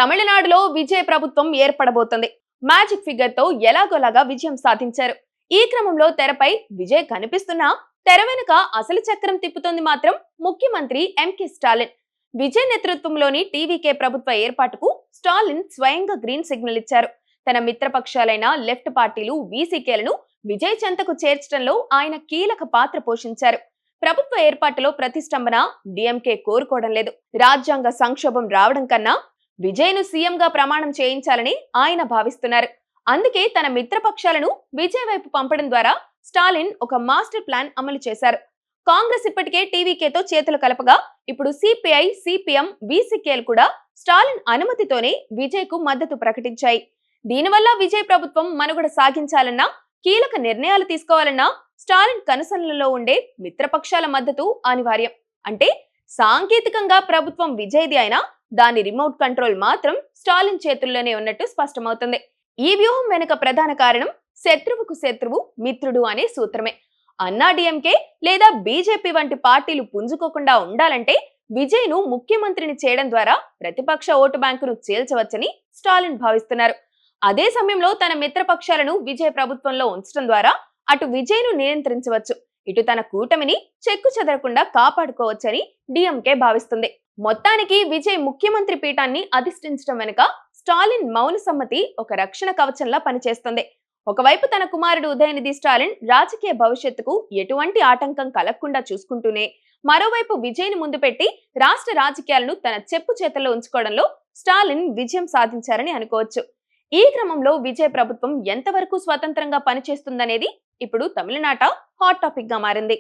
తమిళనాడులో విజయ్ ప్రభుత్వం ఏర్పడబోతుంది. Magic figure తో ఎలాగోలాగా విజయం సాధించారు. ఈ క్రమంలో తెరపై విజయ్ కనిపిస్తున్నా తెర వెనుక అసలు చక్రం తిప్పుతోంది మాత్రం ముఖ్యమంత్రి ఎంకే స్టాలిన్. విజయ్ నేతృత్వంలోని టీవీకే ప్రభుత్వ ఏర్పాటుకు స్టాలిన్ స్వయంగా గ్రీన్ సిగ్నల్ ఇచ్చారు. తన మిత్రపక్షాలైన లెఫ్ట్ పార్టీలు వీసీకేలను విజయ్ చెంతకు చేర్చడంలో ఆయన కీలక పాత్ర పోషించారు. ప్రభుత్వ ఏర్పాటులో ప్రతిష్టంభన డిఎంకే కోరుకోవడం లేదు. రాజ్యాంగ సంక్షోభం రావడం కన్నా విజయ్ను సీఎంగా ప్రమాణం చేయించాలని ఆయన భావిస్తున్నారు. అందుకే తన మిత్రపక్షాలను విజయ్ వైపు పంపడం ద్వారా స్టాలిన్ ఒక మాస్టర్ ప్లాన్ అమలు చేశారు. కాంగ్రెస్ ఇప్పటికే టీవీకేతో చేతులు కలపగా ఇప్పుడు సిపిఐ, సిపిఎం, వీసీకేలు కూడా స్టాలిన్ అనుమతితోనే విజయ్ కు మద్దతు ప్రకటించాయి. దీనివల్ల విజయ్ ప్రభుత్వం మనుగడ సాగించాలన్నా, కీలక నిర్ణయాలు తీసుకోవాలన్నా స్టాలిన్ కనుసన్నలలో ఉండే మిత్రపక్షాల మద్దతు అనివార్యం. అంటే సాంకేతికంగా ప్రభుత్వం విజయ్ది అయినా దాని రిమోట్ కంట్రోల్ మాత్రం స్టాలిన్ చేతుల్లోనే ఉన్నట్టు స్పష్టమవుతుంది. ఈ వ్యూహం వెనుక ప్రధాన కారణం శత్రువుకు శత్రువు మిత్రుడు అనే సూత్రమే. అన్నా డిఎంకే లేదా బీజేపీ వంటి పార్టీలు పుంజుకోకుండా ఉండాలంటే విజయ్ను ముఖ్యమంత్రిని చేయడం ద్వారా ప్రతిపక్ష ఓటు బ్యాంకును చీల్చవచ్చని స్టాలిన్ భావిస్తున్నారు. అదే సమయంలో తన మిత్రపక్షాలను విజయ్ ప్రభుత్వంలో ఉంచడం ద్వారా అటు విజయ్ను నియంత్రించవచ్చు, ఇటు తన కూటమిని చెక్కు చెదరకుండా కాపాడుకోవచ్చని డిఎంకే భావిస్తుంది. మొత్తానికి విజయ్ ముఖ్యమంత్రి పీఠాన్ని అధిష్ఠించడం వెనుక స్టాలిన్ మౌన సమ్మతి ఒక రక్షణ కవచంలా పనిచేస్తుంది. ఒకవైపు తన కుమారుడు ఉదయనిధి స్టాలిన్ రాజకీయ భవిష్యత్తుకు ఎటువంటి ఆటంకం కలగకుండా చూసుకుంటూనే, మరోవైపు విజయ్ని ముందు పెట్టి రాష్ట్ర రాజకీయాలను తన చెప్పు చేతల్లో ఉంచుకోవడంలో స్టాలిన్ విజయం సాధించారని అనుకోవచ్చు. ఈ క్రమంలో విజయ్ ప్రభుత్వం ఎంతవరకు స్వతంత్రంగా పనిచేస్తుందనేది ఇప్పుడు తమిళనాట హాట్ టాపిక్ గా మారింది.